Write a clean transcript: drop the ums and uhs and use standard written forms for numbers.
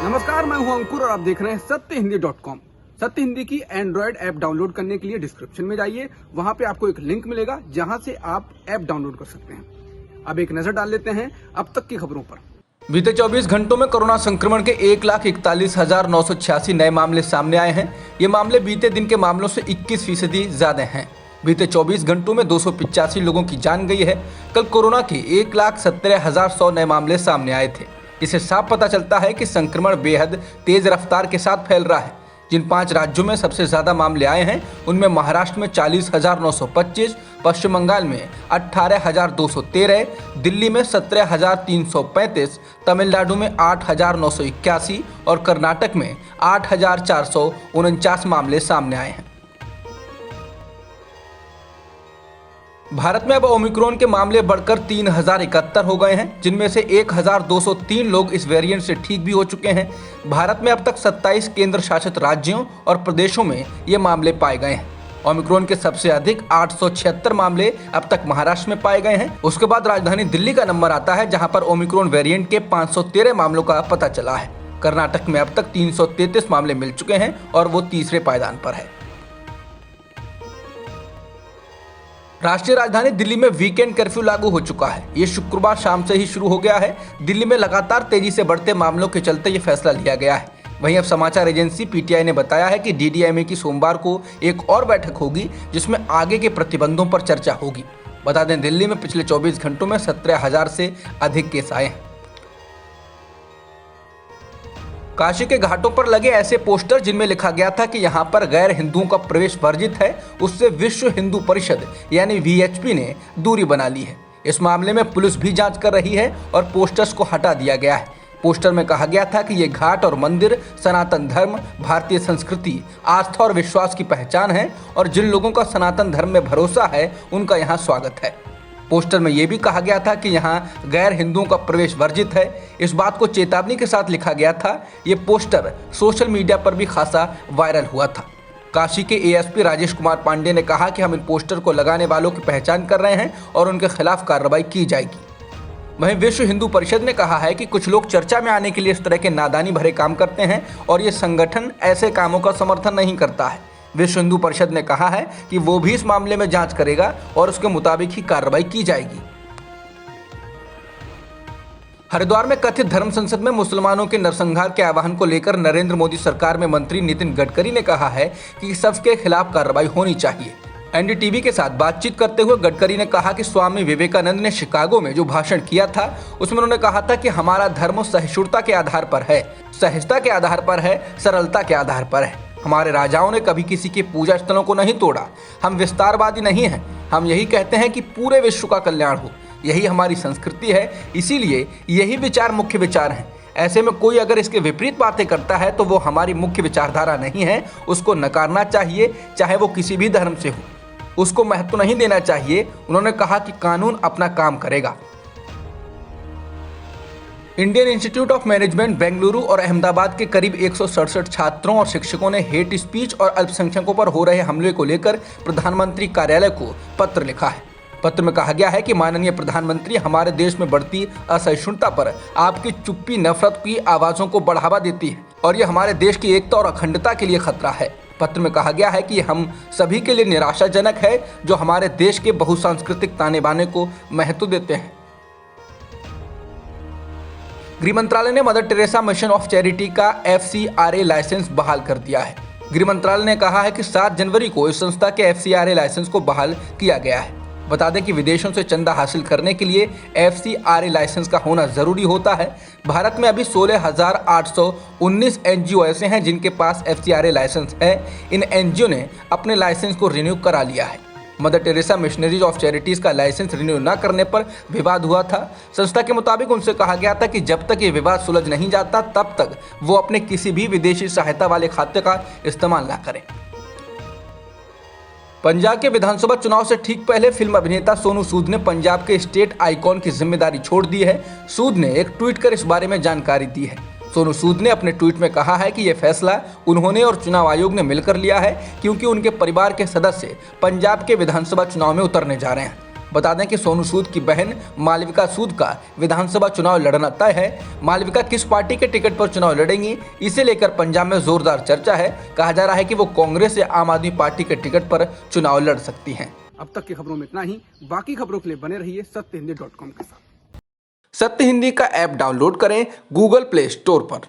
नमस्कार, मैं हूं अंकुर और आप देख रहे हैं सत्यहिंदी.com। सत्य हिंदी की एंड्रॉयड ऐप डाउनलोड करने के लिए डिस्क्रिप्शन में जाइए, वहां पे आपको एक लिंक मिलेगा जहां से आप ऐप डाउनलोड कर सकते हैं। अब एक नजर डाल लेते हैं अब तक की खबरों पर। बीते 24 घंटों में कोरोना संक्रमण के 1,41,986 नए मामले सामने आए हैं। ये मामले बीते दिन के मामलों से 21% ज्यादा हैं। बीते 24 घंटों में 285 लोगों की जान गई है। कल कोरोना के 1,17,100 नए मामले सामने आए थे। इससे साफ पता चलता है कि संक्रमण बेहद तेज रफ्तार के साथ फैल रहा है। जिन 5 राज्यों में सबसे ज्यादा मामले आए हैं उनमें महाराष्ट्र में 40,925, पश्चिम बंगाल में 18,213, दिल्ली में 17,335, तमिलनाडु में 8,981 और कर्नाटक में 8,449 मामले सामने आए हैं। भारत में अब ओमिक्रॉन के मामले बढ़कर 3,071 हो गए हैं, जिनमें से 1,203 लोग इस वेरिएंट से ठीक भी हो चुके हैं। भारत में अब तक 27 केंद्र शासित राज्यों और प्रदेशों में ये मामले पाए गए हैं। ओमिक्रॉन के सबसे अधिक 876 मामले अब तक महाराष्ट्र में पाए गए हैं। उसके बाद राजधानी दिल्ली का नंबर आता है, जहां पर ओमिक्रॉन वेरिएंट के 513 मामलों का पता चला है। कर्नाटक में अब तक 333 मामले मिल चुके हैं और वो तीसरे पायदान पर है। राष्ट्रीय राजधानी दिल्ली में वीकेंड कर्फ्यू लागू हो चुका है। ये शुक्रवार शाम से ही शुरू हो गया है। दिल्ली में लगातार तेजी से बढ़ते मामलों के चलते ये फैसला लिया गया है। वहीं अब समाचार एजेंसी पीटीआई ने बताया है कि डीडीएमए की सोमवार को एक और बैठक होगी, जिसमें आगे के प्रतिबंधों पर चर्चा होगी। बता दें, दिल्ली में पिछले 24 घंटों में 17,000 से अधिक केस आए हैं। काशी के घाटों पर लगे ऐसे पोस्टर जिनमें लिखा गया था कि यहां पर गैर हिंदुओं का प्रवेश वर्जित है, उससे विश्व हिंदू परिषद यानी वीएचपी ने दूरी बना ली है। इस मामले में पुलिस भी जांच कर रही है और पोस्टर्स को हटा दिया गया है। पोस्टर में कहा गया था कि ये घाट और मंदिर सनातन धर्म, भारतीय संस्कृति, आस्था और विश्वास की पहचान है और जिन लोगों का सनातन धर्म में भरोसा है उनका यहाँ स्वागत है। पोस्टर में यह भी कहा गया था कि यहाँ गैर हिंदुओं का प्रवेश वर्जित है। इस बात को चेतावनी के साथ लिखा गया था। ये पोस्टर सोशल मीडिया पर भी खासा वायरल हुआ था। काशी के एएसपी राजेश कुमार पांडे ने कहा कि हम इन पोस्टर को लगाने वालों की पहचान कर रहे हैं और उनके खिलाफ कार्रवाई की जाएगी। वहीं विश्व हिंदू परिषद ने कहा है कि कुछ लोग चर्चा में आने के लिए इस तरह के नादानी भरे काम करते हैं और ये संगठन ऐसे कामों का समर्थन नहीं करता है। विश्व हिंदू परिषद ने कहा है कि वो भी इस मामले में जांच करेगा और उसके मुताबिक ही कार्रवाई की जाएगी। हरिद्वार में कथित धर्म संसद में मुसलमानों के नरसंहार के आह्वान को लेकर नरेंद्र मोदी सरकार में मंत्री नितिन गडकरी ने कहा है कि सबके खिलाफ कार्रवाई होनी चाहिए। एनडीटीवी के साथ बातचीत करते हुए गडकरी ने कहा कि स्वामी विवेकानंद ने शिकागो में जो भाषण किया था उसमें उन्होंने कहा था कि हमारा धर्म सहिष्णुता के आधार पर है, सहजता के आधार पर है, सरलता के आधार पर है। हमारे राजाओं ने कभी किसी के पूजा स्थलों को नहीं तोड़ा। हम विस्तारवादी नहीं हैं। हम यही कहते हैं कि पूरे विश्व का कल्याण हो। यही हमारी संस्कृति है, इसीलिए यही विचार मुख्य विचार हैं। ऐसे में कोई अगर इसके विपरीत बातें करता है तो वो हमारी मुख्य विचारधारा नहीं है। उसको नकारना चाहिए, चाहे वो किसी भी धर्म से हो। उसको महत्व नहीं देना चाहिए। उन्होंने कहा कि कानून अपना काम करेगा। Indian institute of management Bengaluru और अहमदाबाद के करीब 167 छात्रों और शिक्षकों ने हेट स्पीच और अल्पसंख्यकों पर हो रहे हमले को लेकर प्रधानमंत्री कार्यालय को पत्र लिखा है। पत्र में कहा गया है कि माननीय प्रधानमंत्री, हमारे देश में बढ़ती असहिष्णुता पर आपकी चुप्पी नफरत की आवाज़ों को बढ़ावा देती है और ये हमारे देश की एकता और अखंडता के लिए खतरा है। पत्र में कहा गया है कि हम सभी के लिए निराशाजनक है जो हमारे देश के बहुसांस्कृतिक ताने बाने को महत्व देते हैं। गृह मंत्रालय ने mother Teresa mission of charity का FCRA लाइसेंस बहाल कर दिया है। गृह मंत्रालय ने कहा है कि 7 जनवरी को इस संस्था के FCRA लाइसेंस को बहाल किया गया है। बता दें कि विदेशों से चंदा हासिल करने के लिए FCRA लाइसेंस का होना जरूरी होता है। भारत में अभी 16,819 NGO ऐसे हैं जिनके पास FCRA लाइसेंस है। इन NGO ने अपने लाइसेंस को रिन्यू करा लिया है। Mother Teresa missionaries of charities का लाइसेंस रिन्यू न करने पर विवाद हुआ था। संस्था के मुताबिक उनसे कहा गया था कि जब तक ये विवाद सुलझ नहीं जाता तब तक वो अपने किसी भी विदेशी सहायता वाले खाते का इस्तेमाल न करें। पंजाब के विधानसभा चुनाव से ठीक पहले फिल्म अभिनेता सोनू सूद ने पंजाब के स्टेट आइकॉन की जिम्मेदारी छोड़ दी है। सूद ने एक ट्वीट कर इस बारे में जानकारी दी है। सोनू सूद ने अपने ट्वीट में कहा है कि यह फैसला उन्होंने और चुनाव आयोग ने मिलकर लिया है, क्योंकि उनके परिवार के सदस्य पंजाब के विधानसभा चुनाव में उतरने जा रहे हैं। बता दें कि सोनू सूद की बहन मालविका सूद का विधानसभा चुनाव लड़ना तय है। मालविका किस पार्टी के टिकट पर चुनाव लड़ेंगी, इसे लेकर पंजाब में जोरदार चर्चा है। कहा जा रहा है कि वो कांग्रेस या आम आदमी पार्टी के टिकट पर चुनाव लड़ सकती हैं। अब तक की खबरों में इतना ही। बाकी खबरों के लिए बने रहिए सत्यहिंदी.com के साथ। सत्य हिंदी का ऐप डाउनलोड करें गूगल प्ले स्टोर पर।